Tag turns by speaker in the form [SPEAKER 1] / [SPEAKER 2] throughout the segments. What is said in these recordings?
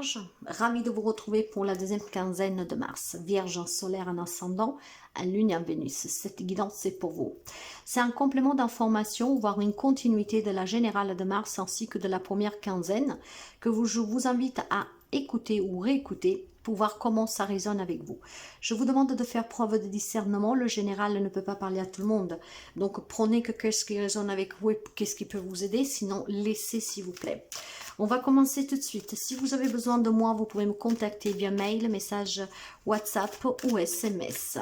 [SPEAKER 1] Vierge, ravi de vous retrouver pour la deuxième quinzaine de mars. Vierge en solaire, en ascendant, en lune et en Vénus. Cette guidance, c'est pour vous. C'est un complément d'information, voire une continuité de la générale de mars ainsi que de la première quinzaine que je vous invite à écouter ou réécouter pour voir comment ça résonne avec vous. Je vous demande de faire preuve de discernement. Le général ne peut pas parler à tout le monde. Donc prenez que qu'est-ce qui résonne avec vous et qu'est-ce qui peut vous aider. Sinon, laissez s'il vous plaît. On va commencer tout de suite. Si vous avez besoin de moi, vous pouvez me contacter via mail, message WhatsApp ou SMS.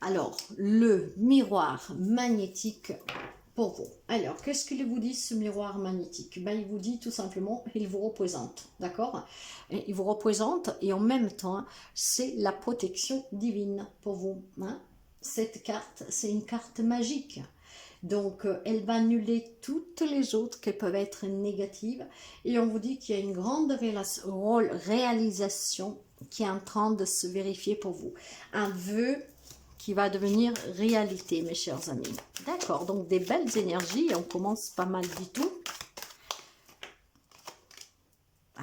[SPEAKER 1] Alors, le miroir magnétique pour vous. Alors, qu'est-ce qu'il vous dit, ce miroir magnétique? Ben, il vous dit tout simplement, il vous représente, d'accord? Il vous représente et en même temps, c'est la protection divine pour vous. Hein? Cette carte, c'est une carte magique. Donc, elle va annuler toutes les autres qui peuvent être négatives. Et on vous dit qu'il y a une grande réalisation qui est en train de se vérifier pour vous. Un vœu qui va devenir réalité, mes chers amis. D'accord, donc des belles énergies. On commence pas mal du tout.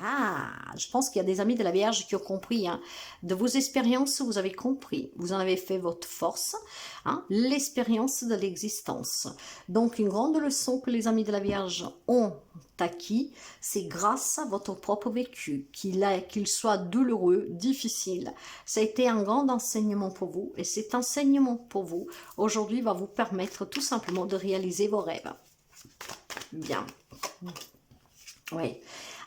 [SPEAKER 1] Ah, je pense qu'il y a des amis de la Vierge qui ont compris. Hein. De vos expériences, vous avez compris. Vous en avez fait votre force. Hein, l'expérience de l'existence. Donc, une grande leçon que les amis de la Vierge ont acquis, c'est grâce à votre propre vécu, qu'il soit douloureux, difficile. Ça a été un grand enseignement pour vous. Et cet enseignement pour vous, aujourd'hui, va vous permettre tout simplement de réaliser vos rêves. Bien. Oui.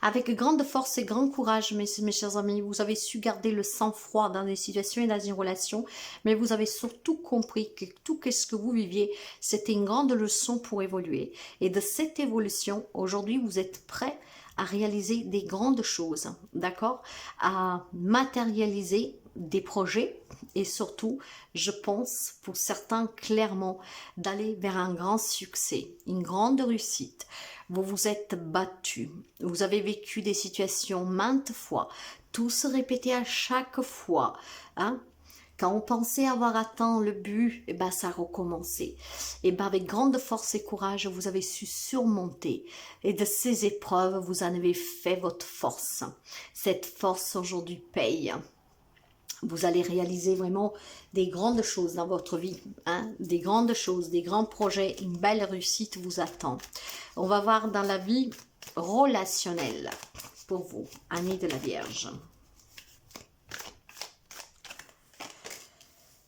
[SPEAKER 1] Avec grande force et grand courage, mes chers amis, vous avez su garder le sang-froid dans des situations et dans une relation, mais vous avez surtout compris que tout ce que vous viviez, c'était une grande leçon pour évoluer. Et de cette évolution, aujourd'hui, vous êtes prêts à réaliser des grandes choses, d'accord? À matérialiser des projets et surtout, je pense, pour certains, clairement, d'aller vers un grand succès, une grande réussite. Vous vous êtes battu, vous avez vécu des situations maintes fois, tout se répétait à chaque fois. Hein? Quand on pensait avoir atteint le but, eh ben, ça a recommencé. Et ben, avec grande force et courage, vous avez su surmonter. Et de ces épreuves, vous en avez fait votre force. Cette force aujourd'hui paye. Vous allez réaliser vraiment des grandes choses dans votre vie, hein? Des grandes choses, des grands projets, une belle réussite vous attend. On va voir dans la vie relationnelle pour vous, amis de la Vierge.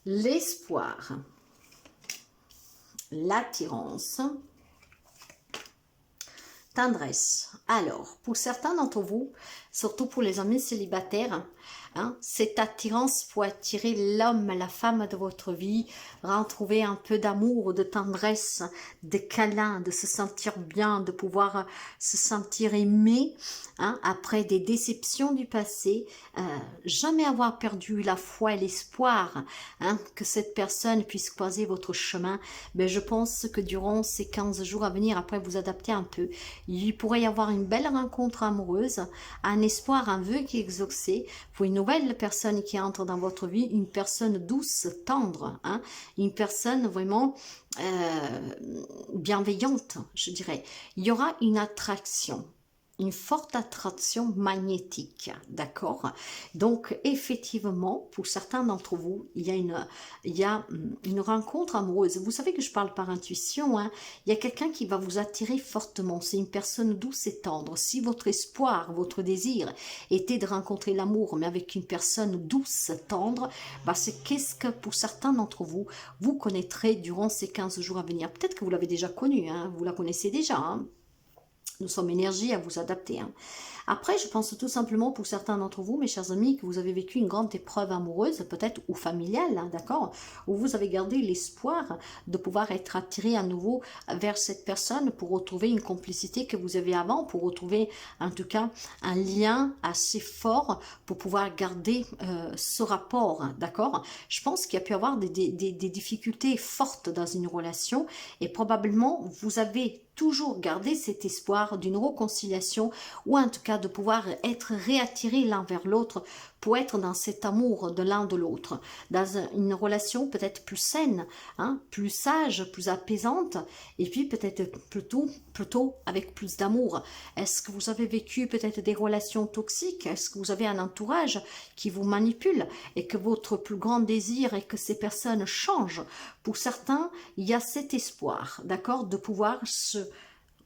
[SPEAKER 1] L'espoir, l'attirance, tendresse. Alors, pour certains d'entre vous, surtout pour les amis célibataires, hein, cette attirance pour attirer l'homme, la femme de votre vie, retrouver un peu d'amour, de tendresse, de câlin, de se sentir bien, de pouvoir se sentir aimé, hein, après des déceptions du passé, jamais avoir perdu la foi et l'espoir, hein, que cette personne puisse croiser votre chemin. Mais je pense que durant ces 15 jours à venir, après vous adapter un peu, il pourrait y avoir une belle rencontre amoureuse, un espoir, un vœu qui est exaucé pour une nouvelle personne qui entre dans votre vie, une personne douce, tendre, hein, une personne vraiment bienveillante, je dirais. Il y aura une attraction. Une forte attraction magnétique, d'accord? Donc, effectivement, pour certains d'entre vous, il y a une rencontre amoureuse. Vous savez que je parle par intuition, hein? Il y a quelqu'un qui va vous attirer fortement. C'est une personne douce et tendre. Si votre espoir, votre désir était de rencontrer l'amour, mais avec une personne douce, tendre, bah c'est qu'est-ce que pour certains d'entre vous, vous connaîtrez durant ces 15 jours à venir. Peut-être que vous l'avez déjà connue, hein? Vous la connaissez déjà, hein? Nous sommes énergie à vous adapter. Hein. Après, je pense tout simplement pour certains d'entre vous, mes chers amis, que vous avez vécu une grande épreuve amoureuse, peut-être, ou familiale, hein, d'accord, où vous avez gardé l'espoir de pouvoir être attiré à nouveau vers cette personne pour retrouver une complicité que vous avez avant, pour retrouver, en tout cas, un lien assez fort pour pouvoir garder ce rapport, hein, d'accord. Je pense qu'il y a pu y avoir des difficultés fortes dans une relation et probablement vous avez toujours garder cet espoir d'une réconciliation ou en tout cas de pouvoir être réattiré l'un vers l'autre pour être dans cet amour de l'un de l'autre, dans une relation peut-être plus saine, hein, plus sage, plus apaisante, et puis peut-être plutôt avec plus d'amour. Est-ce que vous avez vécu peut-être des relations toxiques? Est-ce que vous avez un entourage qui vous manipule et que votre plus grand désir est que ces personnes changent? Pour certains, il y a cet espoir, d'accord, de pouvoir se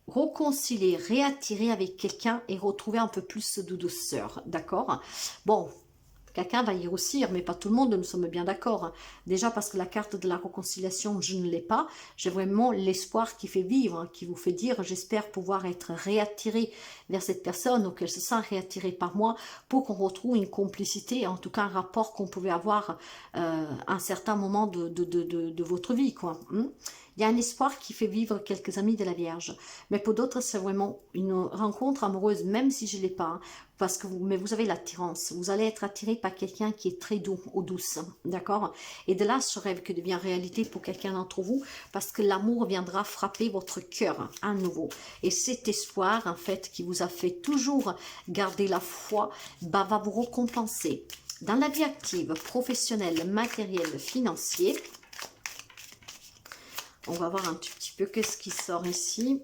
[SPEAKER 1] réconcilier, réattirer avec quelqu'un et retrouver un peu plus de douceur, d'accord? Bon, quelqu'un va y réussir, mais pas tout le monde, nous sommes bien d'accord. Hein. Déjà parce que la carte de la réconciliation, je ne l'ai pas. J'ai vraiment l'espoir qui fait vivre, hein, qui vous fait dire, j'espère pouvoir être réattiré vers cette personne ou qu'elle se sent réattirée par moi pour qu'on retrouve une complicité, en tout cas un rapport qu'on pouvait avoir à un certain moment de votre vie, quoi. Il y a un espoir qui fait vivre quelques amis de la Vierge. Mais pour d'autres, c'est vraiment une rencontre amoureuse, même si je ne l'ai pas. Hein, parce que mais vous avez l'attirance. Vous allez être attiré par quelqu'un qui est très doux ou douce. D'accord? Et de là, ce rêve qui devient réalité pour quelqu'un d'entre vous, parce que l'amour viendra frapper votre cœur à nouveau. Et cet espoir, en fait, qui vous a fait toujours garder la foi, bah, va vous récompenser. Dans la vie active, professionnelle, matérielle, financière, on va voir un tout petit peu qu'est-ce qui sort ici.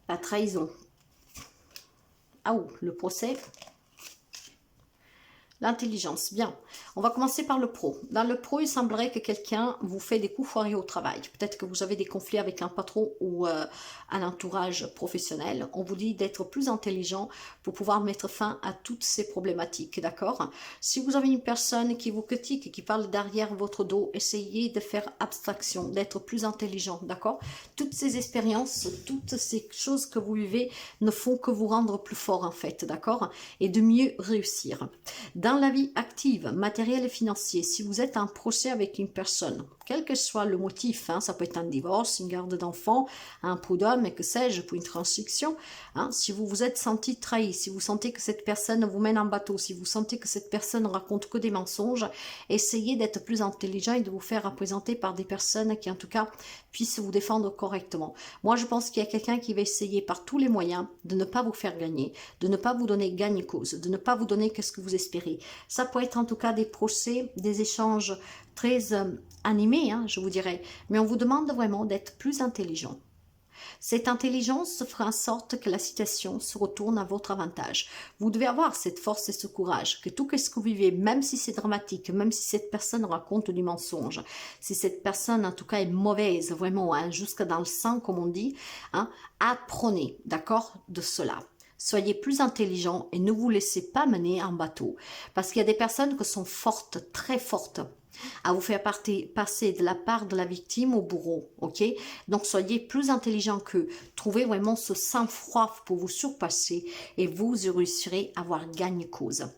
[SPEAKER 1] La trahison. Ah ou le procès. L'intelligence, bien. On va commencer par le pro. Dans le pro, il semblerait que quelqu'un vous fait des coups foirés au travail. Peut-être que vous avez des conflits avec un patron ou un entourage professionnel. On vous dit d'être plus intelligent pour pouvoir mettre fin à toutes ces problématiques, d'accord? Si vous avez une personne qui vous critique, qui parle derrière votre dos, essayez de faire abstraction, d'être plus intelligent, d'accord? Toutes ces expériences, toutes ces choses que vous vivez ne font que vous rendre plus fort, en fait, d'accord? Et de mieux réussir. Dans la vie active, matérielle et financière, si vous êtes en procès avec une personne, quel que soit le motif, hein, ça peut être un divorce, une garde d'enfant, un prud'homme, et que sais-je, pour une transaction, hein, si vous vous êtes senti trahi, si vous sentez que cette personne vous mène en bateau, si vous sentez que cette personne raconte que des mensonges, essayez d'être plus intelligent et de vous faire représenter par des personnes qui en tout cas puissent vous défendre correctement. Moi je pense qu'il y a quelqu'un qui va essayer par tous les moyens de ne pas vous faire gagner, de ne pas vous donner gagne-cause, de ne pas vous donner ce que vous espérez. Ça peut être en tout cas des procès, des échanges très animés, hein, je vous dirais, mais on vous demande vraiment d'être plus intelligent. Cette intelligence fera en sorte que la situation se retourne à votre avantage. Vous devez avoir cette force et ce courage, que tout ce que vous vivez, même si c'est dramatique, même si cette personne raconte du mensonge, si cette personne en tout cas est mauvaise, vraiment, hein, jusque dans le sang comme on dit, hein, apprenez, d'accord, de cela. Soyez plus intelligent et ne vous laissez pas mener en bateau. Parce qu'il y a des personnes qui sont fortes, très fortes, à vous faire passer de la part de la victime au bourreau, ok? Donc soyez plus intelligent qu'eux. Trouvez vraiment ce sang-froid pour vous surpasser et vous réussirez à avoir gagne-cause.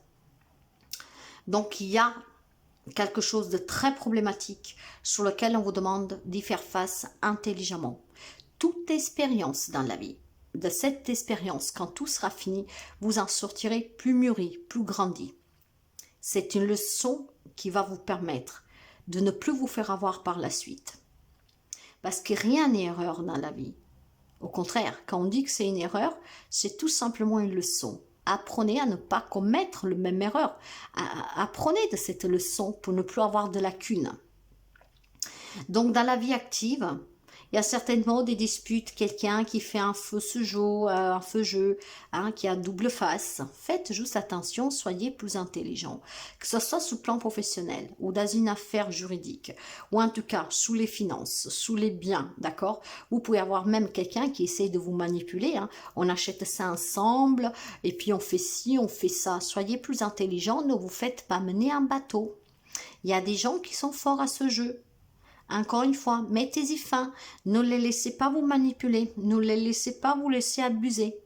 [SPEAKER 1] Donc il y a quelque chose de très problématique sur lequel on vous demande d'y faire face intelligemment. Toute expérience dans la vie, de cette expérience, quand tout sera fini, vous en sortirez plus mûri, plus grandi. C'est une leçon qui va vous permettre de ne plus vous faire avoir par la suite. Parce que rien n'est erreur dans la vie. Au contraire, quand on dit que c'est une erreur, c'est tout simplement une leçon. Apprenez à ne pas commettre la même erreur. Apprenez de cette leçon pour ne plus avoir de lacunes. Donc dans la vie active, il y a certainement des disputes, quelqu'un qui fait un faux jeu, hein, qui a double face. Faites juste attention, soyez plus intelligent. Que ce soit sous le plan professionnel ou dans une affaire juridique, ou en tout cas sous les finances, sous les biens, d'accord? Vous pouvez avoir même quelqu'un qui essaie de vous manipuler. Hein. On achète ça ensemble, et puis on fait ci, on fait ça. Soyez plus intelligent, ne vous faites pas mener un bateau. Il y a des gens qui sont forts à ce jeu. Encore une fois, mettez-y fin, ne les laissez pas vous manipuler, ne les laissez pas vous laisser abuser.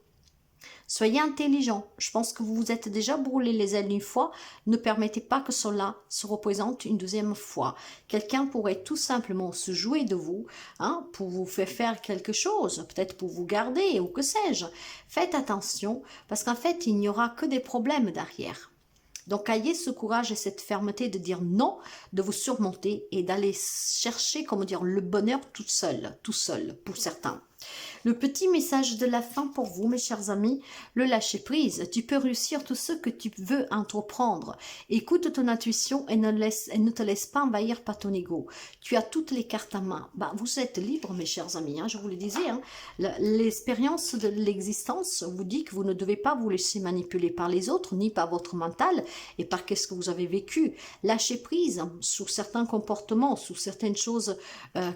[SPEAKER 1] Soyez intelligent, je pense que vous vous êtes déjà brûlé les ailes une fois, ne permettez pas que cela se représente une deuxième fois. Quelqu'un pourrait tout simplement se jouer de vous, hein, pour vous faire quelque chose, peut-être pour vous garder ou que sais-je. Faites attention, parce qu'en fait, il n'y aura que des problèmes derrière. Donc, ayez ce courage et cette fermeté de dire non, de vous surmonter et d'aller chercher, comment dire, le bonheur tout seul, pour certains. Le petit message de la fin pour vous, mes chers amis, le lâcher prise. Tu peux réussir tout ce que tu veux entreprendre. Écoute ton intuition et ne te laisse pas envahir par ton ego. Tu as toutes les cartes à main. Vous êtes libre, mes chers amis, je vous le disais. L'expérience de l'existence vous dit que vous ne devez pas vous laisser manipuler par les autres, ni par votre mental et par qu'est-ce que vous avez vécu. Lâcher prise sur certains comportements, sur certaines choses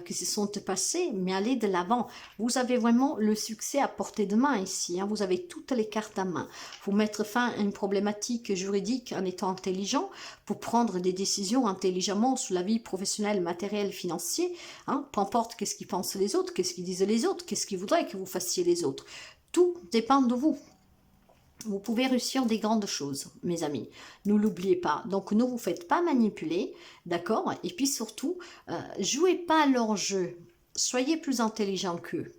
[SPEAKER 1] qui se sont passées, mais aller de l'avant. Vous avez vraiment le succès à portée de main ici. Vous avez toutes les cartes à main. Vous mettre fin à une problématique juridique en étant intelligent, pour prendre des décisions intelligemment sur la vie professionnelle, matérielle, financière. Peu importe qu'est-ce qu'ils pensent les autres, qu'est-ce qu'ils disent les autres, qu'est-ce qu'ils voudraient que vous fassiez les autres. Tout dépend de vous. Vous pouvez réussir des grandes choses, mes amis. Ne l'oubliez pas. Donc, ne vous faites pas manipuler, d'accord? Et puis surtout, jouez pas à leur jeu. Soyez plus intelligent qu'eux.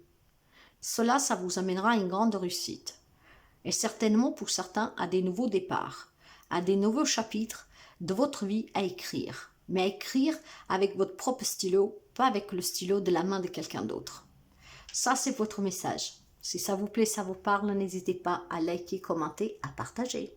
[SPEAKER 1] Cela, ça vous amènera à une grande réussite. Et certainement pour certains, à des nouveaux départs, à des nouveaux chapitres de votre vie à écrire. Mais à écrire avec votre propre stylo, pas avec le stylo de la main de quelqu'un d'autre. Ça, c'est votre message. Si ça vous plaît, ça vous parle, n'hésitez pas à liker, commenter, à partager.